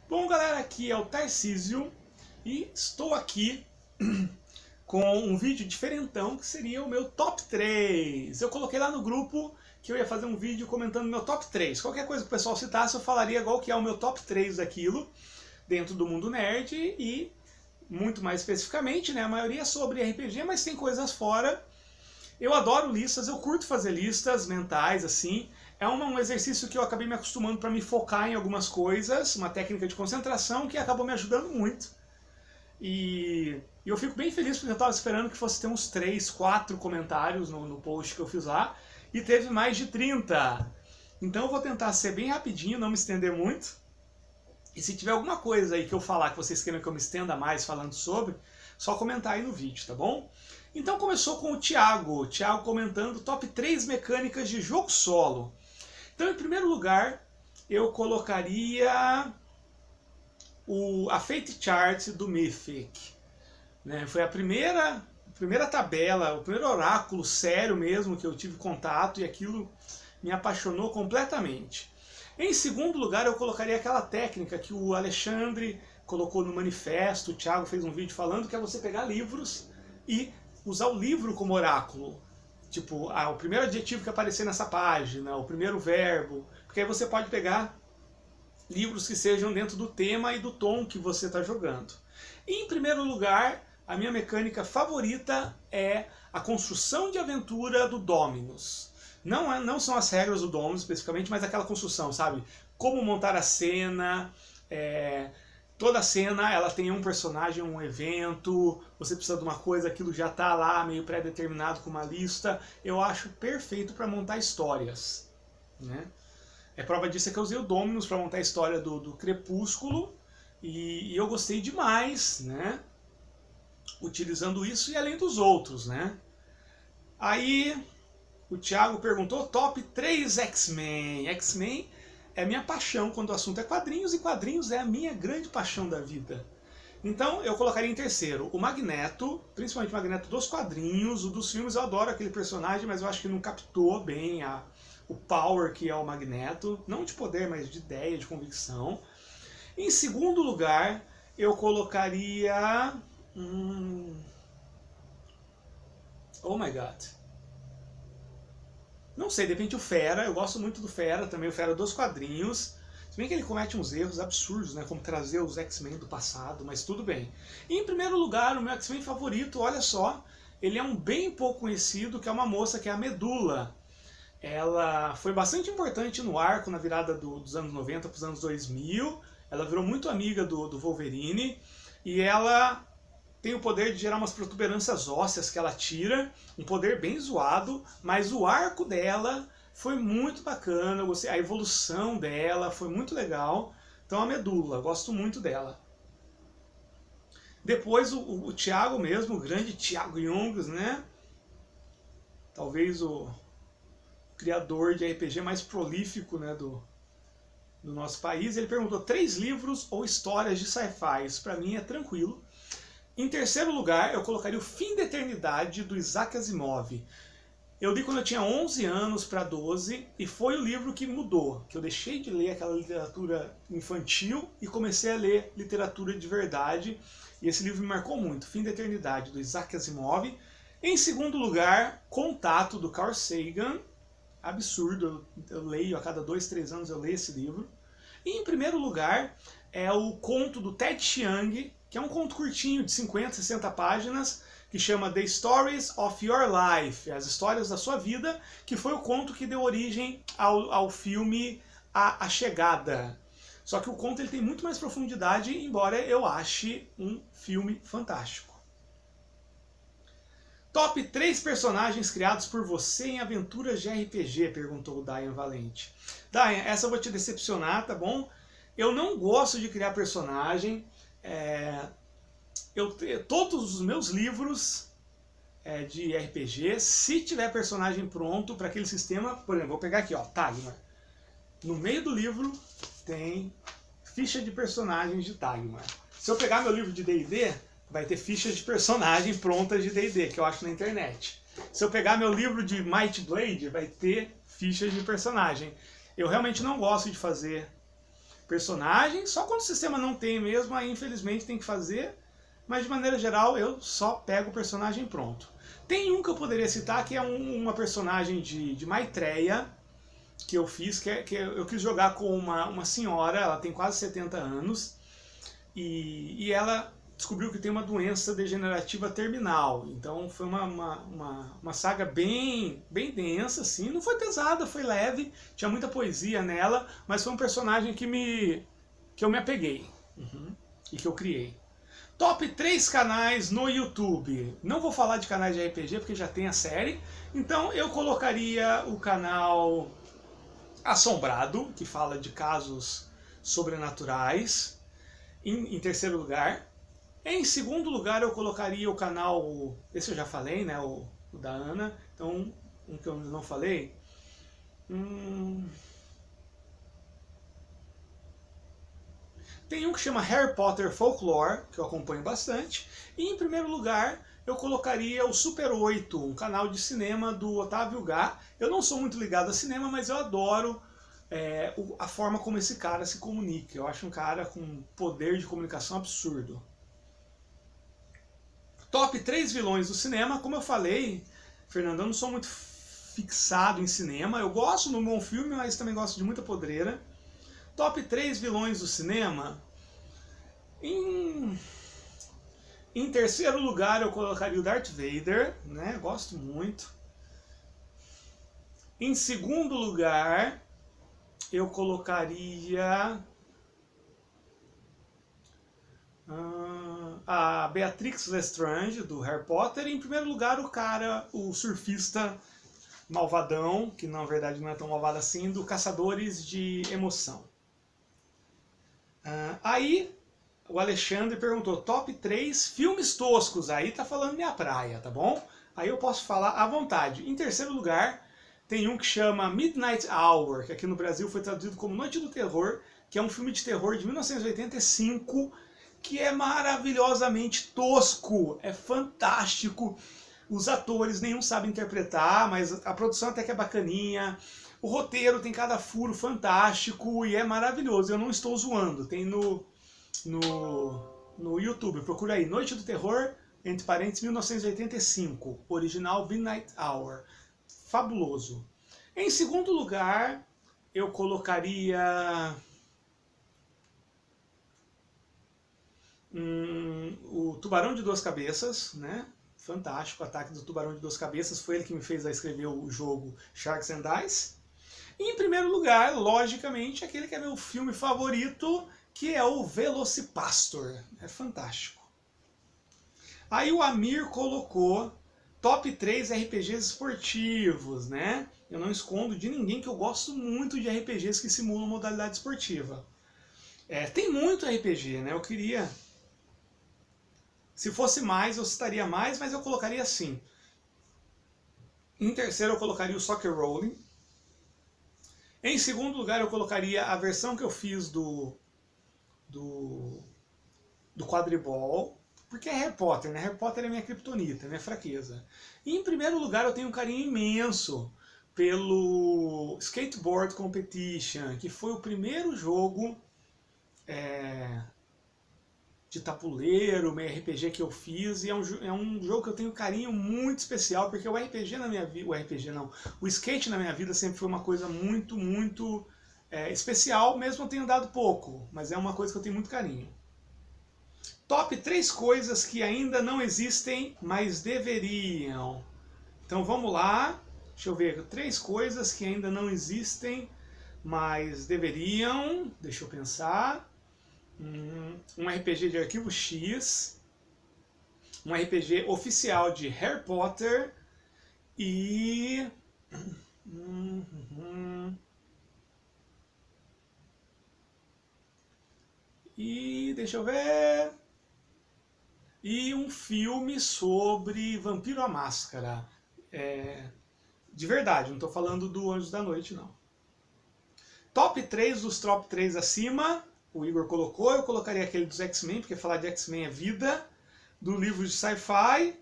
Bom, galera, aqui é o Tarcísio e estou aqui com um vídeo diferentão que seria o meu top 3. Eu coloquei lá no grupo que eu ia fazer um vídeo comentando meu top 3. Qualquer coisa que o pessoal citasse eu falaria qual que é o meu top 3 daquilo dentro do mundo nerd e muito mais especificamente, né? A maioria é sobre RPG, mas tem coisas fora. Eu adoro listas, eu curto fazer listas mentais, assim. É um exercício que eu acabei me acostumando para me focar em algumas coisas, uma técnica de concentração que acabou me ajudando muito. E eu fico bem feliz porque eu estava esperando que fosse ter uns 3, 4 comentários no post que eu fiz lá, e teve mais de 30. Então eu vou tentar ser bem rapidinho, não me estender muito. E se tiver alguma coisa aí que eu falar que vocês queiram que eu me estenda mais falando sobre, só comentar aí no vídeo, tá bom? Então começou com o Thiago comentando top 3 mecânicas de jogo solo. Então, em primeiro lugar, eu colocaria a Fate Chart do Mythic. Né? Foi a primeira tabela, o primeiro oráculo sério mesmo que eu tive contato e aquilo me apaixonou completamente. Em segundo lugar, eu colocaria aquela técnica que o Alexandre colocou no manifesto, o Thiago fez um vídeo falando, que é você pegar livros e usar o livro como oráculo. Tipo, o primeiro adjetivo que aparecer nessa página, o primeiro verbo, porque aí você pode pegar livros que sejam dentro do tema e do tom que você está jogando. E, em primeiro lugar, a minha mecânica favorita é a construção de aventura do Dominus. Não são as regras do Dominus especificamente, mas aquela construção, sabe? Como montar a cena, toda cena ela tem um personagem, um evento, você precisa de uma coisa, aquilo já está lá meio pré-determinado com uma lista. Eu acho perfeito para montar histórias. Né? Prova disso é que eu usei o Dominus para montar a história do Crepúsculo e eu gostei demais, né? Utilizando isso e além dos outros. Né? Aí o Thiago perguntou top 3 X-Men. X-Men é minha paixão quando o assunto é quadrinhos, e quadrinhos é a minha grande paixão da vida. Então eu colocaria em terceiro o Magneto, principalmente o Magneto dos quadrinhos. O dos filmes eu adoro aquele personagem, mas eu acho que não captou bem o power que é o Magneto. Não de poder, mas de ideia, de convicção. Em segundo lugar, eu colocaria... Oh my god. Não sei, de repente o Fera, eu gosto muito do Fera também, o Fera dos quadrinhos. Se bem que ele comete uns erros absurdos, né, como trazer os X-Men do passado, mas tudo bem. E em primeiro lugar, o meu X-Men favorito, olha só, ele é um bem pouco conhecido, que é uma moça que é a Medula. Ela foi bastante importante no arco, na virada dos anos 90 para os anos 2000. Ela virou muito amiga do Wolverine, e ela tem o poder de gerar umas protuberâncias ósseas que ela tira, um poder bem zoado, mas o arco dela foi muito bacana, a evolução dela foi muito legal. Então a Medula, gosto muito dela. Depois o Thiago mesmo, o grande Thiago Jungs, né? Talvez o criador de RPG mais prolífico, né, do nosso país. Ele perguntou 3 livros ou histórias de sci-fi. Isso pra mim é tranquilo. Em terceiro lugar, eu colocaria O Fim da Eternidade, do Isaac Asimov. Eu li quando eu tinha 11 anos para 12, e foi o livro que mudou, que eu deixei de ler aquela literatura infantil e comecei a ler literatura de verdade, e esse livro me marcou muito, Fim da Eternidade, do Isaac Asimov. Em segundo lugar, Contato, do Carl Sagan. Absurdo, eu leio a cada 2, 3 anos eu leio esse livro. E em primeiro lugar, é o conto do Ted Chiang, que é um conto curtinho de 50, 60 páginas, que chama The Stories of Your Life, as histórias da sua vida, que foi o conto que deu origem ao filme A Chegada. Só que o conto ele tem muito mais profundidade, embora eu ache um filme fantástico. Top 3 personagens criados por você em aventuras de RPG, perguntou o Dayan Valente. Dayan, essa eu vou te decepcionar, tá bom? Eu não gosto de criar personagem. Todos os meus livros de RPG, se tiver personagem pronto para aquele sistema, por exemplo, vou pegar aqui, ó, Tagmar. No meio do livro tem ficha de personagens de Tagmar. Se eu pegar meu livro de D&D, vai ter fichas de personagem prontas de D&D, que eu acho na internet. Se eu pegar meu livro de Might Blade, vai ter fichas de personagem. Eu realmente não gosto de fazer personagem. Só quando o sistema não tem mesmo, aí infelizmente tem que fazer. Mas de maneira geral eu só pego o personagem pronto. Tem um que eu poderia citar que é uma personagem de Maitreya, que eu fiz, que eu quis jogar com uma senhora, ela tem quase 70 anos, e ela descobriu que tem uma doença degenerativa terminal. Então foi uma saga bem densa, assim. Não foi pesada, foi leve, tinha muita poesia nela, mas foi um personagem que eu me apeguei e que eu criei. Top 3 canais no YouTube. Não vou falar de canais de RPG porque já tem a série. Então eu colocaria o canal Assombrado, que fala de casos sobrenaturais, em terceiro lugar. Em segundo lugar eu colocaria o canal, esse eu já falei, né, o da Ana. Então, um que eu não falei. Tem um que chama Harry Potter Folklore, que eu acompanho bastante. E em primeiro lugar eu colocaria o Super 8, um canal de cinema do Otávio Gá. Eu não sou muito ligado a cinema, mas eu adoro a forma como esse cara se comunica. Eu acho um cara com poder de comunicação absurdo. Top 3 vilões do cinema. Como eu falei, Fernando, eu não sou muito fixado em cinema. Eu gosto de um bom filme, mas também gosto de muita podreira. Top 3 vilões do cinema. Em terceiro lugar eu colocaria o Darth Vader, né? Gosto muito. Em segundo lugar eu colocaria a Beatrix Lestrange do Harry Potter. E em primeiro lugar o surfista malvadão, que na verdade não é tão malvado assim, do Caçadores de Emoção. Aí o Alexandre perguntou, top 3 filmes toscos. Aí tá falando minha praia, tá bom? Aí eu posso falar à vontade. Em terceiro lugar, tem um que chama Midnight Hour, que aqui no Brasil foi traduzido como Noite do Terror, que é um filme de terror de 1985, que é maravilhosamente tosco, é fantástico. Os atores nenhum sabe interpretar, mas a produção até que é bacaninha. O roteiro tem cada furo fantástico e é maravilhoso. Eu não estou zoando. Tem no YouTube. Procura aí. Noite do Terror, entre parênteses, 1985. Original Midnight Hour. Fabuloso. Em segundo lugar, eu colocaria o Tubarão de Duas Cabeças, né? Fantástico. O Ataque do Tubarão de Duas Cabeças. Foi ele que me fez escrever o jogo Sharks and Dice. E em primeiro lugar, logicamente, aquele que é meu filme favorito, que é o Velocipastor. É fantástico. Aí o Amir colocou top 3 RPGs esportivos, né? Eu não escondo de ninguém que eu gosto muito de RPGs que simulam modalidade esportiva. Tem muito RPG, né? Eu queria... Se fosse mais, eu citaria mais, mas eu colocaria assim. Em terceiro, eu colocaria o Soccer Rolling. Em segundo lugar, eu colocaria a versão que eu fiz do quadribol, porque é Harry Potter, né? Harry Potter é minha criptonita, minha fraqueza. E em primeiro lugar, eu tenho um carinho imenso pelo Skateboard Competition, que foi o primeiro jogo de tabuleiro, meio RPG que eu fiz, e é um jogo que eu tenho um carinho muito especial, porque o RPG na minha vida, o skate na minha vida sempre foi uma coisa muito, muito especial, mesmo eu tenho dado pouco, mas é uma coisa que eu tenho muito carinho. Top 3 coisas que ainda não existem, mas deveriam. Então vamos lá, deixa eu ver, 3 coisas que ainda não existem, mas deveriam, deixa eu pensar. Um RPG de arquivo X, um RPG oficial de Harry Potter e deixa eu ver, e um filme sobre Vampiro à Máscara, de verdade, não estou falando do Anjos da Noite não. Top 3 dos top 3 acima. O Igor colocou, eu colocaria aquele dos X-Men, porque falar de X-Men é vida, do livro de sci-fi,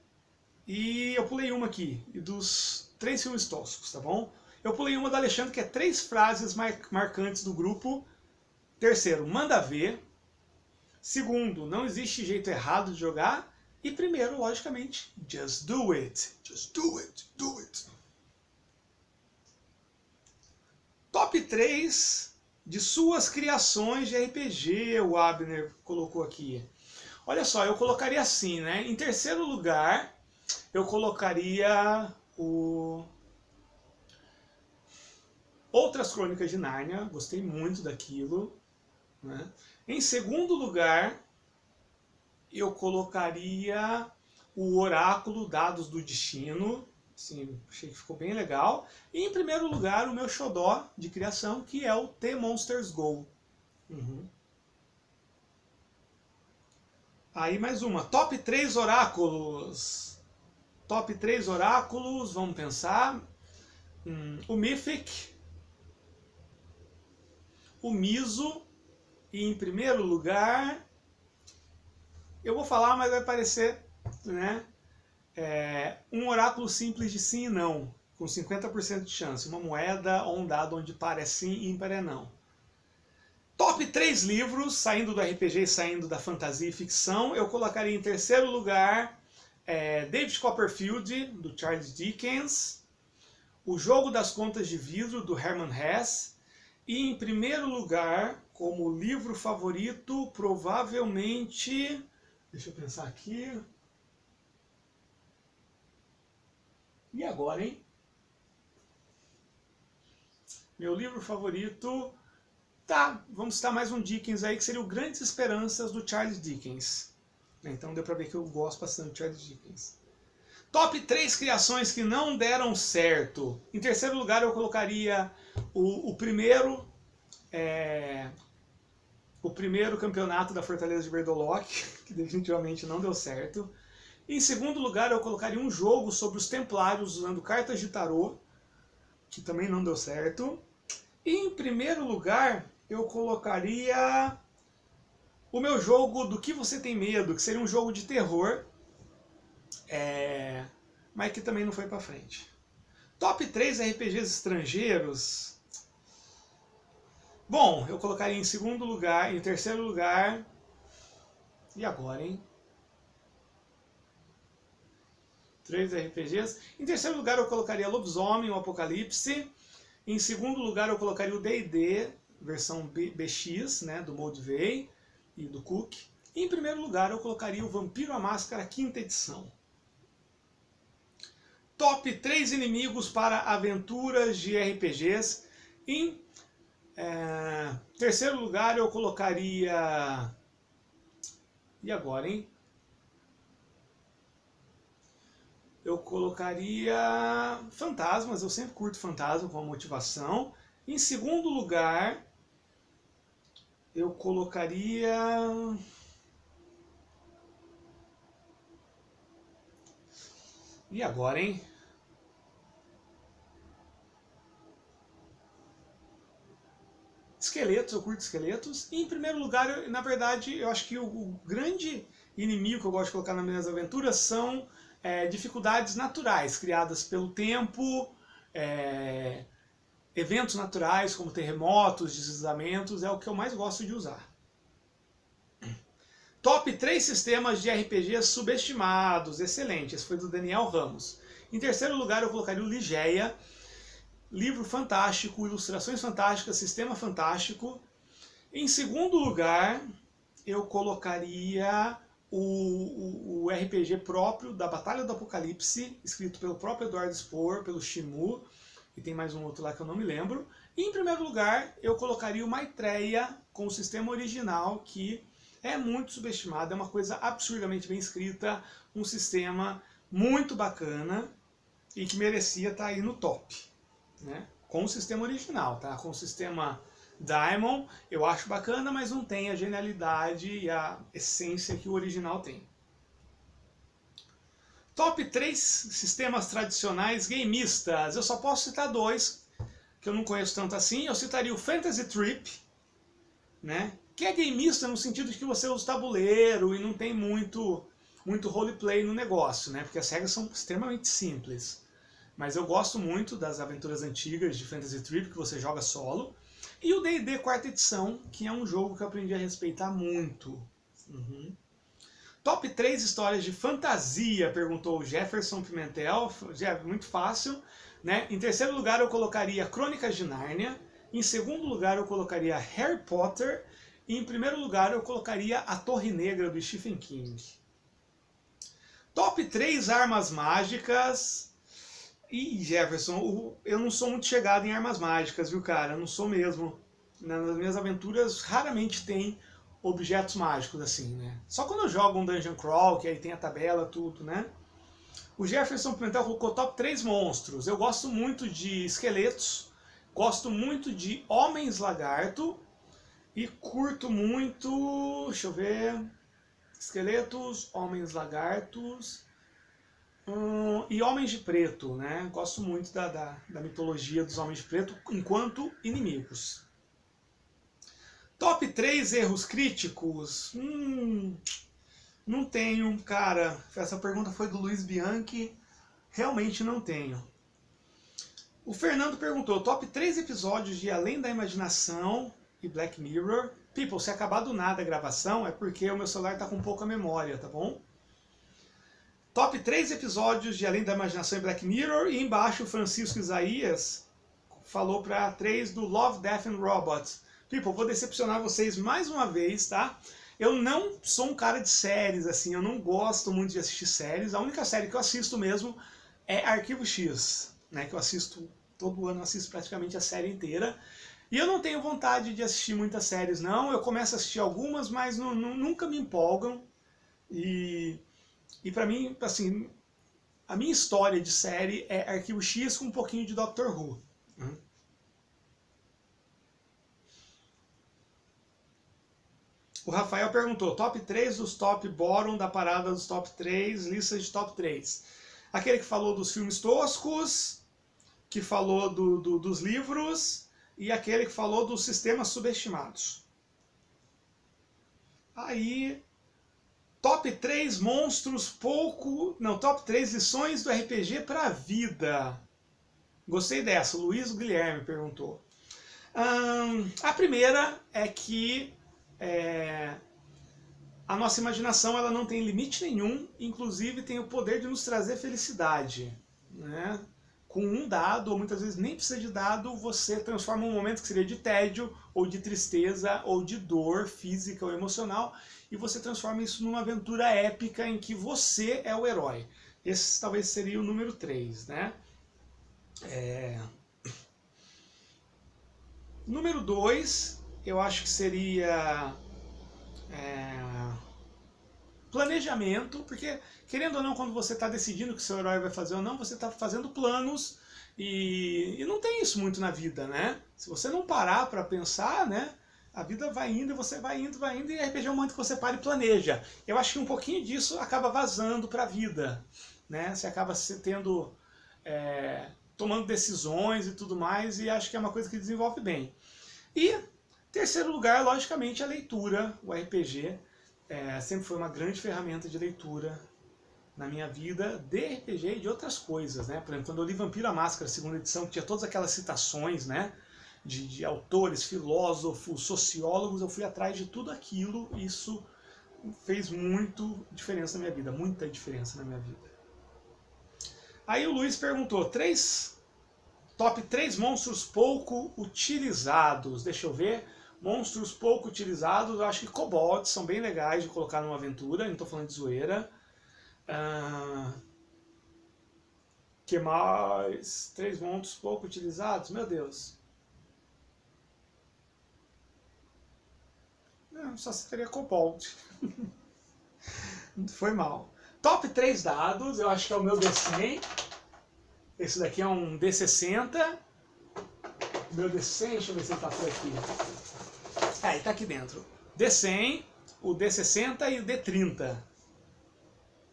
e eu pulei uma aqui, e dos 3 filmes toscos, tá bom? Eu pulei uma do Alexandre, que é 3 frases marcantes do grupo, Terceiro, manda ver. Segundo, não existe jeito errado de jogar. E primeiro, logicamente, just do it. Just do it, do it. Top 3 de suas criações de RPG, o Abner colocou aqui. Olha só, eu colocaria assim, né? Em terceiro lugar, eu colocaria o Outras Crônicas de Nárnia, gostei muito daquilo. Né? Em segundo lugar, eu colocaria o Oráculo Dados do Destino. Assim, achei que ficou bem legal. E em primeiro lugar, o meu xodó de criação, que é o The Monsters Go. Aí mais uma. Top 3 oráculos. Top 3 oráculos, vamos pensar. O Mythic. O Miso. E em primeiro lugar, eu vou falar, mas vai parecer, né? Um oráculo simples de sim e não, com 50% de chance. Uma moeda ou um dado onde par é sim e ímpar é não. Top 3 livros, saindo do RPG e saindo da fantasia e ficção. Eu colocaria em terceiro lugar David Copperfield, do Charles Dickens. O Jogo das Contas de Vidro, do Hermann Hesse. E em primeiro lugar, como livro favorito, provavelmente... Deixa eu pensar aqui... E agora, hein? Meu livro favorito... Tá, vamos citar mais um Dickens aí, que seria o Grandes Esperanças, do Charles Dickens. Então deu pra ver que eu gosto bastante do Charles Dickens. Top 3 criações que não deram certo. Em terceiro lugar eu colocaria o primeiro campeonato da Fortaleza de Berdolock, que definitivamente não deu certo. Em segundo lugar eu colocaria um jogo sobre os Templários usando cartas de tarô, que também não deu certo. E em primeiro lugar eu colocaria o meu jogo Do Que Você Tem Medo, que seria um jogo de terror, mas que também não foi pra frente. Top 3 RPGs estrangeiros. Bom, eu colocaria em segundo lugar, em terceiro lugar... E agora, hein? 3 RPGs. Em terceiro lugar eu colocaria Lobisomem, o Apocalipse. Em segundo lugar eu colocaria o D&D, versão BX, né, do Moldvay e do Cook. E em primeiro lugar eu colocaria o Vampiro à Máscara, 5ª edição. Top 3 inimigos para aventuras de RPGs. Em terceiro lugar eu colocaria... E agora, hein? Eu colocaria fantasmas, eu sempre curto fantasma com a motivação. Em segundo lugar, eu colocaria... E agora, hein? Esqueletos, eu curto esqueletos. E em primeiro lugar, na verdade, eu acho que o grande inimigo que eu gosto de colocar nas minhas aventuras são... dificuldades naturais, criadas pelo tempo, eventos naturais como terremotos, deslizamentos, é o que eu mais gosto de usar. Top 3 sistemas de RPG subestimados, excelente, esse foi do Daniel Ramos. Em terceiro lugar eu colocaria o Ligeia, livro fantástico, ilustrações fantásticas, sistema fantástico. Em segundo lugar eu colocaria... O RPG próprio da Batalha do Apocalipse, escrito pelo próprio Eduardo Spohr, pelo Shimu, e tem mais um outro lá que eu não me lembro. E em primeiro lugar, eu colocaria o Maitreya com o sistema original, que é muito subestimado, é uma coisa absurdamente bem escrita, um sistema muito bacana e que merecia estar aí no top, né? Com o sistema original, tá? Com o sistema Daimon, eu acho bacana, mas não tem a genialidade e a essência que o original tem. Top 3 sistemas tradicionais gameistas. Eu só posso citar 2, que eu não conheço tanto assim. Eu citaria o Fantasy Trip, né? Que é gameista no sentido de que você usa tabuleiro e não tem muito roleplay no negócio, né? Porque as regras são extremamente simples. Mas eu gosto muito das aventuras antigas de Fantasy Trip, que você joga solo. E o D&D 4ª edição, que é um jogo que eu aprendi a respeitar muito. Top 3 histórias de fantasia, perguntou o Jefferson Pimentel. Muito fácil, né? Em terceiro lugar eu colocaria Crônicas de Nárnia. Em segundo lugar eu colocaria Harry Potter. E em primeiro lugar eu colocaria A Torre Negra, do Stephen King. Top 3 armas mágicas. Ih, Jefferson, eu não sou muito chegado em armas mágicas, viu, cara? Eu não sou mesmo. Nas minhas aventuras raramente tem objetos mágicos assim, né? Só quando eu jogo um Dungeon Crawl, que aí tem a tabela, tudo, né? O Jefferson Pimentel colocou top 3 monstros. Eu gosto muito de esqueletos, gosto muito de homens lagarto e curto muito, deixa eu ver, esqueletos, homens lagartos e homens de preto, né? Gosto muito da mitologia dos homens de preto enquanto inimigos. Top 3 erros críticos? Não tenho, cara. Essa pergunta foi do Luiz Bianchi. Realmente não tenho. O Fernando perguntou, top 3 episódios de Além da Imaginação e Black Mirror. People, se acabar do nada a gravação é porque o meu celular tá com pouca memória, tá bom? Top 3 episódios de Além da Imaginação e Black Mirror. E embaixo o Francisco Isaías falou para 3 do Love, Death and Robots. People, vou decepcionar vocês mais uma vez, tá? Eu não sou um cara de séries, assim, eu não gosto muito de assistir séries. A única série que eu assisto mesmo é Arquivo X, né? Que eu assisto, todo ano eu assisto praticamente a série inteira. E eu não tenho vontade de assistir muitas séries, não. Eu começo a assistir algumas, mas nunca me empolgam. E pra mim, assim, a minha história de série é Arquivo X com um pouquinho de Doctor Who. O Rafael perguntou, top 3 dos top bottom da parada dos top 3, lista de top 3. Aquele que falou dos filmes toscos, que falou dos livros, e aquele que falou dos sistemas subestimados. Aí, top 3 monstros pouco... Não, top 3 lições do RPG para a vida. Gostei dessa, o Luiz Guilherme perguntou. A primeira é que a nossa imaginação ela não tem limite nenhum, inclusive tem o poder de nos trazer felicidade, né? Com um dado, ou muitas vezes nem precisa de dado, você transforma um momento que seria de tédio, ou de tristeza, ou de dor física ou emocional, e você transforma isso numa aventura épica em que você é o herói. Esse talvez seria o número 3, né? Número 2, eu acho que seria planejamento, porque querendo ou não, quando você está decidindo o que seu herói vai fazer ou não, você está fazendo planos e não tem isso muito na vida, né? Se você não parar para pensar, né? A vida vai indo e você vai indo, e RPG é um momento que você para e planeja. Eu acho que um pouquinho disso acaba vazando para a vida, né? Você acaba tomando decisões e tudo mais, e acho que é uma coisa que desenvolve bem. E terceiro lugar, logicamente, a leitura, o RPG. Sempre foi uma grande ferramenta de leitura na minha vida, de RPG e de outras coisas, né? Por exemplo, quando eu li Vampiro à Máscara, segunda edição, que tinha todas aquelas citações, né? De autores, filósofos, sociólogos, eu fui atrás de tudo aquilo, e isso fez muito diferença na minha vida, muita diferença na minha vida. Aí o Luiz perguntou, top 3 monstros pouco utilizados, deixa eu ver... Monstros pouco utilizados, eu acho que kobolds são bem legais de colocar numa aventura, não estou falando de zoeira. Que mais? 3 monstros pouco utilizados? Meu Deus. Não, só citaria kobold. Foi mal. Top 3 dados, eu acho que é o meu D100. Esse daqui é um D60. Meu D100, deixa eu ver se ele tá por aqui. Ele tá aqui dentro. D100, o D60 e o D30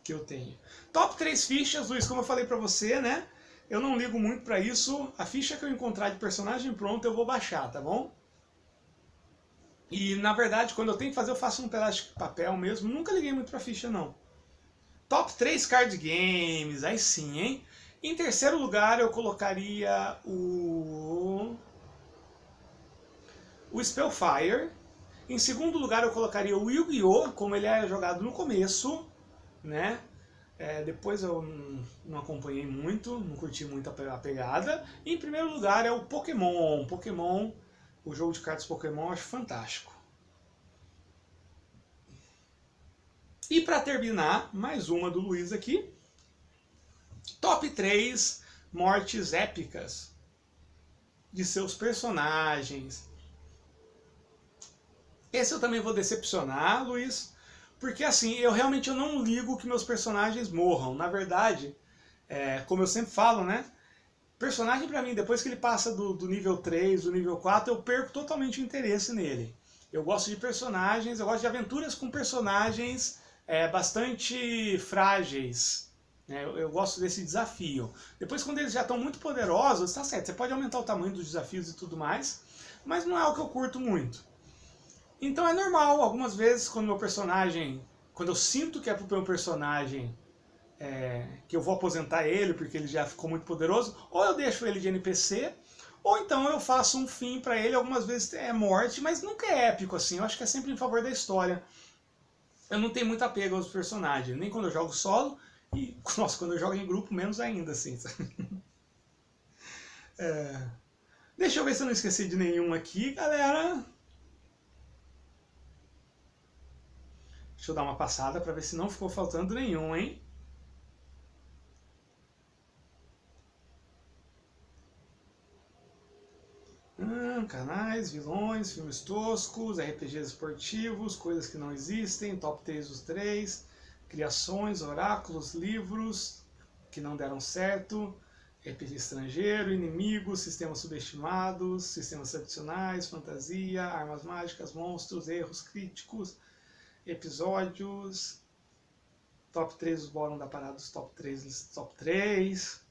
que eu tenho. Top 3 fichas, Luiz, como eu falei pra você, né? Eu não ligo muito pra isso. A ficha que eu encontrar de personagem pronto eu vou baixar, tá bom? E na verdade, quando eu tenho que fazer, eu faço um pedaço de papel mesmo. Nunca liguei muito pra ficha, não. Top 3 card games, aí sim, hein? Em terceiro lugar, eu colocaria o o Spellfire. Em segundo lugar eu colocaria o Yu-Gi-Oh! Como ele é jogado no começo, né? Depois eu não acompanhei muito, não curti muito a pegada. E em primeiro lugar é o Pokémon. Pokémon, o jogo de cartas Pokémon eu acho fantástico. E para terminar, mais uma do Luiz aqui. Top 3 mortes épicas de seus personagens. Esse eu também vou decepcionar, Luiz, porque assim, eu realmente não ligo que meus personagens morram. Na verdade, como eu sempre falo, né? Personagem pra mim, depois que ele passa do nível 3, do nível 4, eu perco totalmente o interesse nele. Eu gosto de personagens, eu gosto de aventuras com personagens bastante frágeis. Eu gosto desse desafio. Depois, quando eles já estão muito poderosos, tá certo, você pode aumentar o tamanho dos desafios e tudo mais, mas não é o que eu curto muito. Então é normal, algumas vezes, quando eu sinto que é pro meu personagem, que eu vou aposentar ele porque ele já ficou muito poderoso, ou eu deixo ele de NPC, ou então eu faço um fim pra ele, algumas vezes é morte, mas nunca é épico assim, eu acho que é sempre em favor da história. Eu não tenho muito apego aos personagens, nem quando eu jogo solo, e, nossa, quando eu jogo em grupo, menos ainda, assim. Deixa eu ver se eu não esqueci de nenhum aqui, galera. Deixa eu dar uma passada para ver se não ficou faltando nenhum, hein? Canais, vilões, filmes toscos, RPGs esportivos, coisas que não existem, top 3 dos 3, criações, oráculos, livros que não deram certo, RPG estrangeiro, inimigos, sistemas subestimados, sistemas adicionais, fantasia, armas mágicas, monstros, erros críticos, episódios, top 3 dos bórum da parada dos top 3,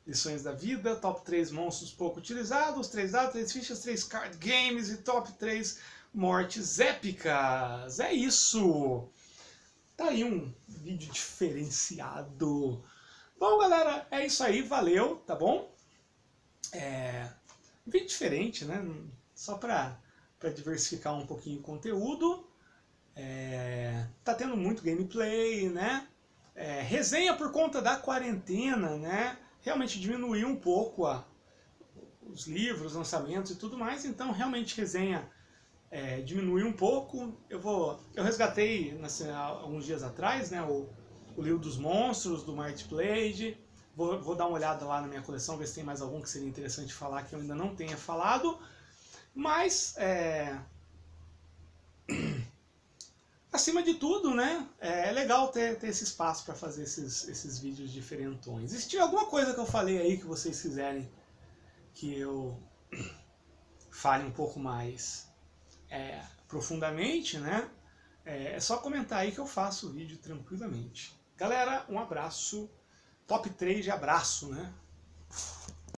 lições da vida, top 3 monstros pouco utilizados, 3 dados, 3 fichas, 3 card games e top 3 mortes épicas. É isso! Tá aí um vídeo diferenciado. Bom, galera, é isso aí, valeu, tá bom? Vídeo diferente, né? Só pra diversificar um pouquinho o conteúdo. Tá tendo muito gameplay, né? Resenha por conta da quarentena, né? Realmente diminuiu um pouco os livros, lançamentos e tudo mais, então realmente resenha diminuiu um pouco. Eu resgatei alguns dias atrás, né, o livro dos monstros, do Might Blade. Vou dar uma olhada lá na minha coleção, ver se tem mais algum que seria interessante falar que eu ainda não tenha falado. Mas, acima de tudo, né, é legal ter esse espaço para fazer esses vídeos diferentões. E se tiver alguma coisa que eu falei aí que vocês quiserem que eu fale um pouco mais profundamente, né, é só comentar aí que eu faço o vídeo tranquilamente. Galera, um abraço. Top 3 de abraço, né?